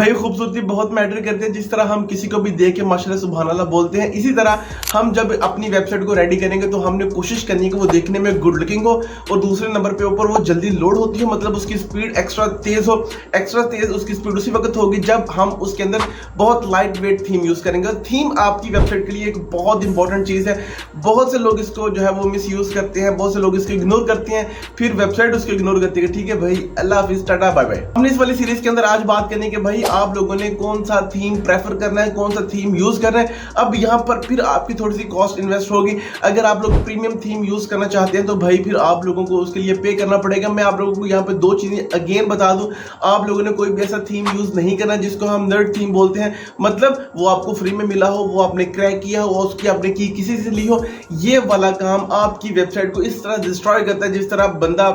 भाई खूबसूरती बहुत मैटर करती है। जिस तरह हम किसी को भी देख के माशाल्लाह सुभान अल्लाह बोलते हैं, इसी तरह हम जब अपनी वेबसाइट को रेडी करेंगे तो हमने कोशिश करनी है कि वो देखने में गुड लुकिंग हो और दूसरे नंबर पे ऊपर वो जल्दी लोड होती है, मतलब उसकी स्पीड एक्स्ट्रा तेज हो। एक्स्ट्रा तेज उसकी स्पीड उसी वक्त होगी जब हम उसके अंदर बहुत लाइट वेट थीम यूज करेंगे। थीम आपकी वेबसाइट के लिए एक बहुत इंपॉर्टेंट चीज है। बहुत से लोग इसको जो है वो मिस यूज करते हैं, बहुत से लोग इसको इग्नोर करते हैं, फिर वेबसाइट उसको इग्नोर करती है। ठीक है भाई, अल्लाह हाफिज, टाटा बाय बाय। हमने इस वाली सीरीज के अंदर आज बात करनी है कि भाई आप लोगों ने कौन सा थीम प्रेफर करना है, कौन सा थीम यूज करना है। अब यहाँ पर फिर आपकी थोड़ी सी कॉस्ट इन्वेस्ट होगी। अगर आप लोग प्रीमियम थीम यूज करना चाहते हैं तो भाई फिर आप लोगों को उसके लिए पे करना पड़ेगा। मैं आप लोगों को यहाँ पे दो चीजें अगेन बता दूं, आप लोगों ने कोई भी ऐसा थीम यूज नहीं करना जिसको हम नर्ड थीम बोलते हैं, मतलब वो आपको फ्री में मिला हो, वो आपने क्रैक किया हो, उसकी आपने की किसी से ली हो। ये वाला काम आपकी वेबसाइट को इस तरह डिस्ट्रॉय करता है जिस तरह बंदा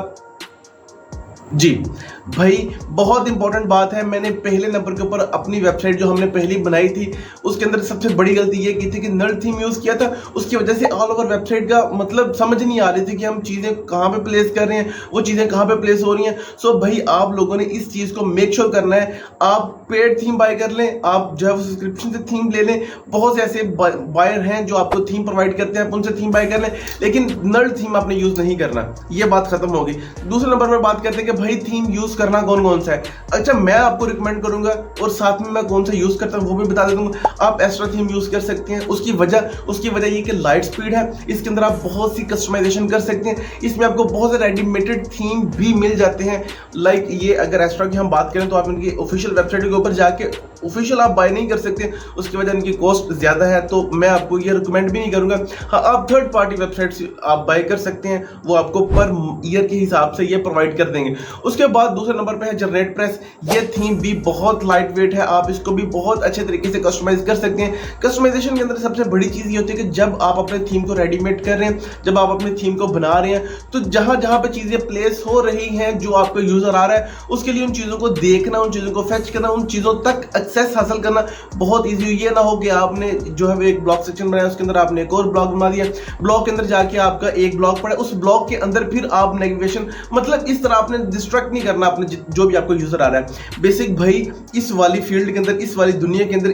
जी भाई बहुत इंपॉर्टेंट बात है। मैंने पहले नंबर के ऊपर अपनी वेबसाइट जो हमने पहली बनाई थी उसके अंदर सबसे बड़ी गलती ये की थी कि नर्ड थीम यूज किया था। उसकी वजह से ऑल ओवर वेबसाइट का मतलब समझ नहीं आ रही थी कि हम चीजें कहां पे प्लेस कर रहे हैं, वो चीजें कहां पे प्लेस हो रही हैं। सो भाई आप लोगों ने इस चीज को मेक श्योर करना है, आप पेड थीम बाय कर लें, आप जो है सब्सक्रिप्शन से थीम ले लें। बहुत से ऐसे बायर हैं जो आपको थीम प्रोवाइड करते हैं, आप उनसे थीम बाय कर लें, लेकिन नर्ड थीम आपने यूज नहीं करना। ये बात खत्म होगी। दूसरे नंबर पर बात करते हैं कि भाई थीम यूज करना कौन कौन सा है। अच्छा, मैं आपको रिकमेंड करूंगा और साथ में मैं कौन सा यूज करता हूं वो भी बता दूंगा। आप एस्ट्रा थीम यूज कर सकते हैं। उसकी वजह ये कि लाइट स्पीड है, इसके अंदर आप बहुत सी कस्टमाइजेशन कर सकते हैं। इसमें आपको बहुत से रेडीमेडेड थीम भी मिल जाते हैं। लाइक ये अगर एस्ट्रा की हम बात करें तो आप इनकी ऑफिशियल वेबसाइट के ऊपर जाके ऑफिशियल आप बाय नहीं कर सकते, उसकी वजह इनकी कॉस्ट ज्यादा है, तो मैं आपको ये रिकमेंड भी नहीं करूंगा। हाँ, आप थर्ड पार्टी वेबसाइट से आप बाय कर सकते हैं, वो आपको पर ईयर के हिसाब से ये प्रोवाइड कर देंगे। उसके बाद दूसरे नंबर पे है जनरेट प्रेस। ये थीम भी बहुत लाइट वेट है, आप इसको भी बहुत अच्छे तरीके से कस्टमाइज कर सकते हैं। कस्टमाइजेशन के अंदर सबसे बड़ी चीज ये होती है कि जब आप अपने थीम को रेडीमेड कर रहे हैं, जब आप अपने थीम को बना रहे हैं, तो जहां जहां पे चीजें प्लेस हो रही हैं, जो आपको यूजर आ रहा है, उसके लिए उन चीजों को देखना, उन चीजों को फेच करना, उन चीजों तक एक्सेस हासिल करना बहुत ईजी हो। ये ना हो कि आपने जो है एक ब्लॉग सेक्शन बनाया, उसके अंदर आपने एक और ब्लॉग बना दिया, ब्लॉग के अंदर जाके आपका एक ब्लॉग पड़ा, उस ब्लॉग के अंदर फिर आप नेविगेशन, मतलब इस तरह आपने डिस्ट्रैक्ट नहीं करना अपने जो भी आपको यूजर आ रहा है। बेसिक भाई इस वाली फील्ड के अंदर, इस वाली दुनिया के अंदर,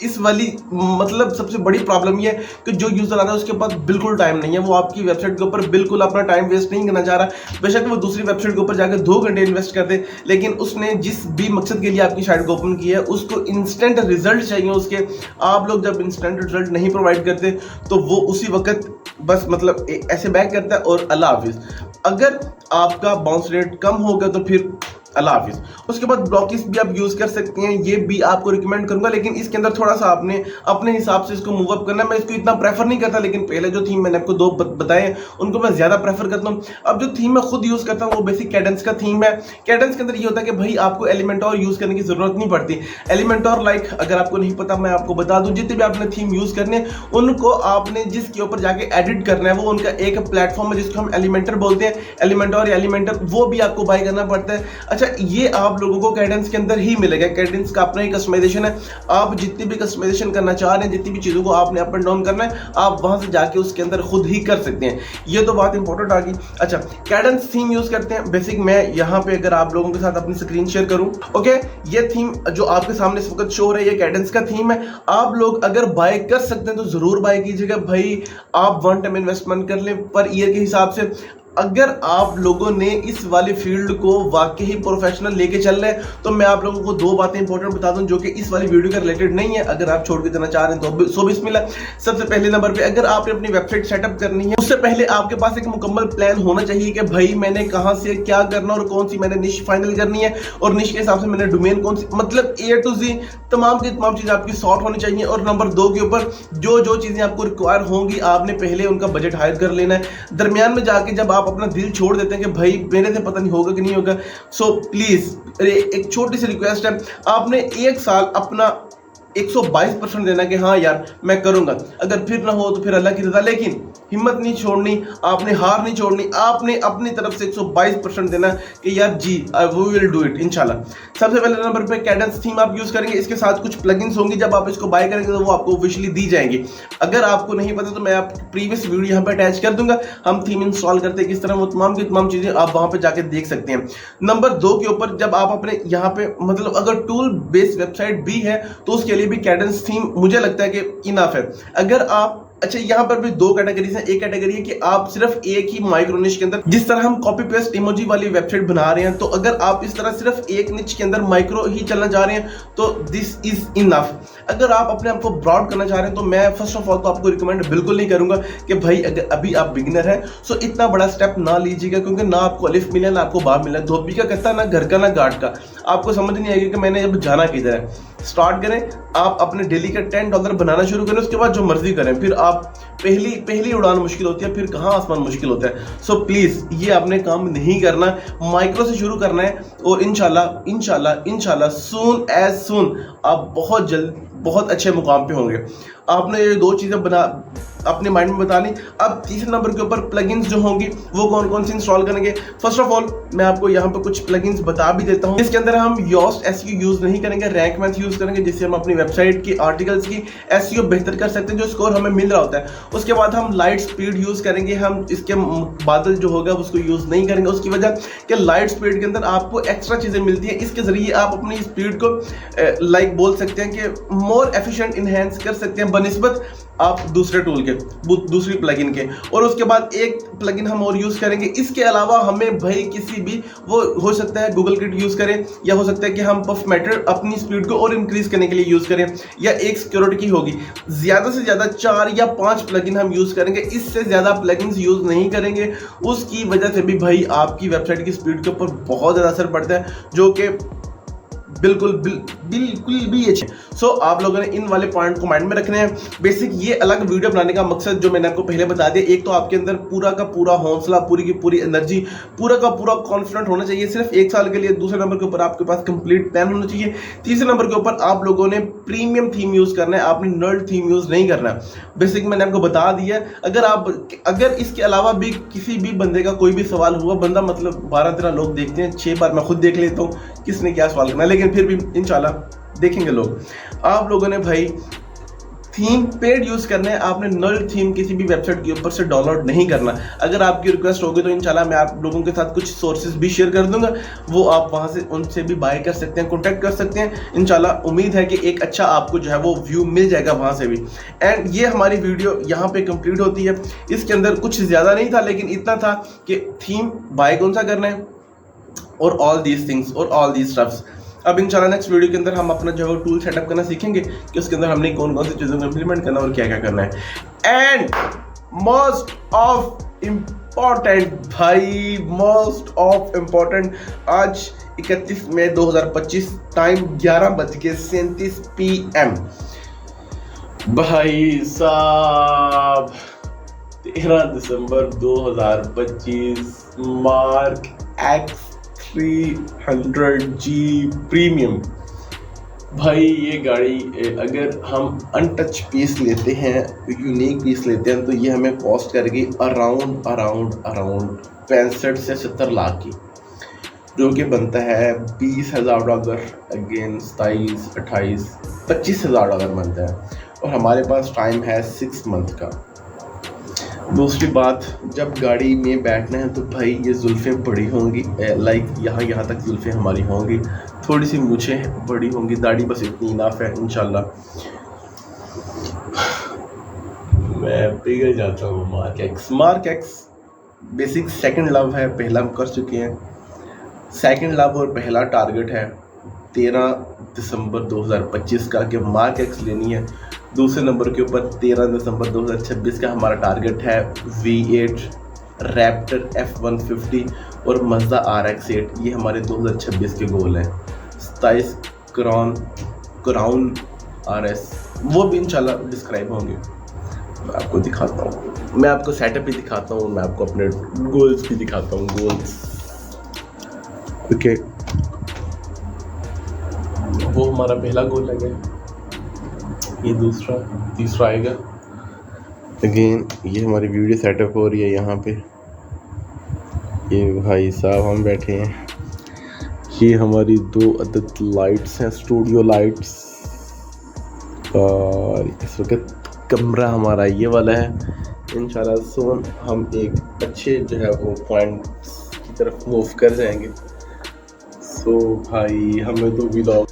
इस वाली मतलब सबसे बड़ी प्रॉब्लम ये है कि जो यूजर आ रहा है उसके पास बिल्कुल टाइम नहीं है, वो आपकी वेबसाइट के ऊपर बिल्कुल अपना टाइम वेस्ट नहीं करना चाह रहा। बेशक वो दूसरी वेबसाइट के ऊपर जाकर 2 घंटे इन्वेस्ट कर दे, लेकिन उसने जिस भी मकसद के लिए आपकी साइट को ओपन किया है उसको इंस्टेंट रिजल्ट चाहिए उसके। आप लोग जब इंस्टेंट रिजल्ट नहीं प्रोवाइड करते तो वो उसी वक्त बस मतलब ऐसे बैक करता है और अल्लाह हाफिज। अगर आपका बाउंस रेट कम होगा तो फिर अल्लाह हाफिज। उसके बाद ब्लॉकिस भी आप यूज कर सकते हैं, ये भी आपको रिकमेंड करूंगा, लेकिन इसके अंदर थोड़ा सा आपने अपने हिसाब से इसको मूव अप करना है। मैं इसको इतना प्रेफर नहीं करता, लेकिन पहले जो थीम मैंने आपको 2 बताए उनको मैं ज्यादा प्रेफर करता हूं। अब जो थीम मैं खुद यूज करता हूं वो बेसिक कैडेंस का थीम है। कैडेंस के अंदर ये होता है कि भाई आपको एलिमेंटोर यूज करने की जरूरत नहीं पड़ती। एलिमेंटोर लाइक अगर आपको नहीं पता मैं आपको बता दूं, जितने भी आपने थीम यूज करने उनको आपने जिसके ऊपर जाके एडिट करना है वो उनका एक प्लेटफॉर्म है जिसको हम एलिमेंटर बोलते हैं। एलिमेंटोर या एलिमेंटर वो भी आपको बाय करना पड़ता है। अच्छा, ये आप लोगों को कैडेंस के अंदर ही मिलेगा। कैडेंस का अपना ही कस्टमाइजेशन है। आप जितनी भी कस्टमाइजेशन करना चाह रहे हैं, जितनी भी चीजों को आपने अप एंड डाउन करना है, आप वहां से जाके उसके अंदर खुद ही कर सकते हैं। ये तो बात इंपॉर्टेंट आ गई। अच्छा, कैडेंस थीम यूज करते हैं बेसिक। मैं यहां पे अगर आप लोगों के साथ अपनी स्क्रीन शेयर करूं, ओके, ये थीम जो आपके सामने इस वक्त शो हो रही है ये कैडेंस का थीम है। आप लोग अगर बाय कर सकते हैं तो जरूर बाय कीजिएगा भाई। आप वन टाइम इन्वेस्टमेंट कर लें पर ईयर के हिसाब से। अगर आप लोगों ने इस वाली फील्ड को वाकई ही प्रोफेशनल लेके चल रहे हैं तो मैं आप लोगों को 2 बातें इंपॉर्टेंट बता दूं जो कि इस वाली वीडियो के रिलेटेड नहीं है। अगर आप छोड़ के देना चाह रहे हैं तो सो बिस्मिल्लाह। सबसे पहले नंबर पे अगर आपने अपनी वेबसाइट सेटअप करनी है उससे पहले आपके पास एक मुकम्मल प्लान होना चाहिए कि भाई मैंने कहां से क्या करना और कौन सी मैंने निश फाइनल करनी है और निश के हिसाब से मैंने डोमेन कौन सी, मतलब A to Z तमाम की तमाम चीजें आपकी सॉर्ट होनी चाहिए। और नंबर 2 के ऊपर जो चीजें आपको रिक्वायर होंगी आपने पहले उनका बजट हायर कर लेना है। दरमियान में जाके जब आप अपना दिल छोड़ कि भाई मेरे से पता नहीं होगा कि नहीं होगा, सो प्लीज एक छोटी सी रिक्वेस्ट है, आपने 1 साल अपना 122% देना कि हाँ यार मैं करूंगा। अगर फिर ना हो तो फिर अल्लाह की रजा, लेकिन हिम्मत नहीं छोड़नी, आपने हार नहीं छोड़नी, आपने अपनी तरफ से 122% देना कि यार जी वी विल डू इट इंशाल्लाह। सबसे पहले नंबर पे कैडेंस थीम आप यूज करेंगे, इसके साथ कुछ प्लगइन्स होंगी, जब आप इसको बाय करेंगे तो वो आपको ऑफिशियली दी जाएंगी। अगर आपको नहीं पता तो मैं आपकी प्रीवियस वीडियो यहाँ पे अटैच कर दूंगा, हम थीम इंस्टॉल करते हैं किस तरह, वो तमाम की तमाम चीजें आप वहां पे जाके देख सकते हैं। नंबर 2 के ऊपर जब आप अपने यहाँ पे मतलब अगर टूल बेस्ड वेबसाइट भी है तो उसके लिए भी कैडेंस थीम मुझे लगता है कि इनफ है। अगर आप अच्छा यहाँ पर भी 2 कैटेगरीज हैं। एक कैटेगरी है कि आप सिर्फ एक ही माइक्रो निश के अंदर, जिस तरह हम कॉपी पेस्ट इमोजी वाली वेबसाइट बना रहे हैं, तो अगर आप इस तरह सिर्फ एक निच के अंदर माइक्रो ही चलना चाह रहे हैं तो दिस इज इनफ। अगर आप अपने आप को ब्रॉड करना चाह रहे हैं तो मैं फर्स्ट ऑफ ऑल तो आपको रिकमेंड बिल्कुल नहीं करूंगा कि भाई अगर अभी आप बिगिनर हैं सो इतना बड़ा स्टेप ना लीजिएगा, क्योंकि ना आपको अलिफ मिला ना आपको बाब मिला, धोबी का कत्ता ना घर का ना घाट का, आपको समझ नहीं आएगी कि मैंने अब जाना किधर है। स्टार्ट करें, आप अपने डेली का $10 बनाना शुरू करें, उसके बाद जो मर्जी करें, फिर आप पहली उड़ान मुश्किल होती है, फिर कहाँ आसमान मुश्किल होता है। सो प्लीज ये आपने काम नहीं करना, माइक्रो से शुरू करना है और इंशाल्लाह सून एज सून आप बहुत जल्द बहुत अच्छे मुकाम पे होंगे। आपने ये 2 चीजें अपने माइंड में बता ली। अब तीसरे नंबर के ऊपर प्लगइन्स जो होंगी वो कौन कौन सी इंस्टॉल करेंगे। फर्स्ट ऑफ ऑल मैं आपको यहाँ पे कुछ प्लगइन्स बता भी देता हूँ। इसके अंदर हम योस्ट एसईओ यूज नहीं करेंगे, रैंक मैथ यूज करेंगे, जिससे हम अपनी वेबसाइट की आर्टिकल्स की एसईओ बेहतर कर सकते हैं, जो स्कोर हमें मिल रहा होता है। उसके बाद हम लाइट स्पीड यूज करेंगे, हम इसके बादल जो होगा उसको यूज नहीं करेंगे, उसकी वजह कि लाइट स्पीड के अंदर आपको एक्स्ट्रा चीजें मिलती हैं, इसके जरिए आप अपनी स्पीड को लाइक बोल सकते हैं कि मोर एफिशिएंट इनहेंस कर सकते हैं बनिस्बत आप दूसरे टूल के, दूसरी प्लगइन के। और उसके बाद एक प्लगइन हम और यूज करेंगे। इसके अलावा हमें भाई किसी भी, वो हो सकता है गूगल किट यूज करें, या हो सकता है कि हम पफमैटर अपनी स्पीड को और इंक्रीज करने के लिए यूज करें, या एक सिक्योरिटी की होगी। ज्यादा से ज्यादा 4 या 5 प्लगइन हम यूज करेंगे, इससे ज्यादा प्लगइन्स यूज नहीं करेंगे। उसकी वजह से भी भाई आपकी वेबसाइट की स्पीड के ऊपर बहुत ज्यादा असर पड़ता है, जो कि बिल्कुल भी अच्छे। सो आप लोगों ने इन वाले पॉइंट को माइंड में रखने हैं। बेसिक ये अलग वीडियो बनाने का मकसद जो मैंने आपको पहले बता दिया, एक तो आपके अंदर पूरा का पूरा हौसला, पूरी की पूरी एनर्जी, पूरा का पूरा कॉन्फिडेंट होना चाहिए सिर्फ 1 साल के लिए। दूसरे नंबर के ऊपर आपके पास कंप्लीट प्लान होना चाहिए। तीसरे नंबर के ऊपर आप लोगों ने प्रीमियम थीम यूज करना है, आपने नर्ड थीम यूज नहीं करना है। बेसिक मैंने आपको बता दिया। अगर इसके अलावा भी किसी भी बंदे का कोई भी सवाल हुआ, बंदा मतलब 12-13 लोग देखते हैं, 6 बार मैं खुद देख लेता हूँ किसने क्या सवाल करना है, लेकिन फिर भी इंशाल्लाह देखेंगे लोग। आप लोगों ने भाई थीम पेड यूज करना है, आपने नल थीम किसी भी वेबसाइट के ऊपर से डाउनलोड नहीं करना। अगर आपकी रिक्वेस्ट होगी तो इंशाल्लाह मैं आप लोगों के साथ कुछ सोर्सेज भी शेयर कर दूंगा, वो आप वहां से उनसे भी बाय कर सकते हैं, कॉन्टैक्ट कर सकते हैं। इंशाल्लाह उम्मीद है कि एक अच्छा आपको जो है वो व्यू मिल जाएगा वहां से भी। एंड ये हमारी वीडियो यहाँ पे कंप्लीट होती है। इसके अंदर कुछ ज्यादा नहीं था, लेकिन इतना था कि थीम बाय कौन सा करना है और ऑल दीज थिंग्स और ऑल दीज स्टफ्स। अब इंशाल्लाह नेक्स्ट वीडियो के अंदर हम अपना जो है टूल सेटअप करना सीखेंगे कि उसके अंदर हमने कौन कौन सी चीज़ों को इम्प्लीमेंट करना और क्या क्या करना है। एंड मोस्ट ऑफ इम्पॉर्टेंट भाई, मोस्ट ऑफ इम्पॉर्टेंट, आज 31 मई 2025, टाइम 11:37 PM। भाई साहब 13 दिसंबर 2025, मार्क X 300G प्रीमियम। भाई ये गाड़ी अगर हम अनटच पीस लेते हैं, यूनिक पीस लेते हैं, तो ये हमें कॉस्ट करेगी अराउंड 65 से 70 लाख की, जो कि बनता है $20,000 अगेन 27, 28, $25,000 बनता है। और हमारे पास टाइम है 6 मंथ का। दूसरी बात, जब गाड़ी में बैठना है तो भाई ये जुल्फ़ें बड़ी होंगी, लाइक यहाँ तक जुल्फ़ें हमारी होंगी, थोड़ी सी मूछें बड़ी होंगी, दाढ़ी बस इतनी इनाफ है इंशाल्लाह। मैं पिघल जाता हूँ। Mark x basic second love है, पहला हम कर चुके हैं। सेकंड लव और पहला टारगेट है 13 दिसंबर 2025 का कि मार्क एक्स लेनी है। दूसरे नंबर के ऊपर 13 दिसंबर 2026 का हमारा टारगेट है V8, रैप्टर F150 और मज़दा RX-8। ये हमारे 2026 के गोल हैं। 27 क्राउन RS, वो भी इंशाल्लाह डिस्क्राइब होंगे। मैं आपको दिखाता हूँ, मैं आपको सेटअप भी दिखाता हूँ, मैं आपको अपने गोल्स भी दिखाता हूँ। गोल्स ओके, वो हमारा पहला गोल है, ये दूसरा, तीसरा आएगा। अगेन ये हमारी वीडियो सेटअप हो रही है यहाँ पे। ये भाई साहब हम बैठे हैं, ये हमारी 2 अदद लाइट्स हैं, स्टूडियो लाइट्स। और इस वक्त कमरा हमारा ये वाला है। इंशाल्लाह सोन हम एक अच्छे जो है वो पॉइंट की तरफ मूव कर जाएंगे। सो भाई हमें तो व्लॉग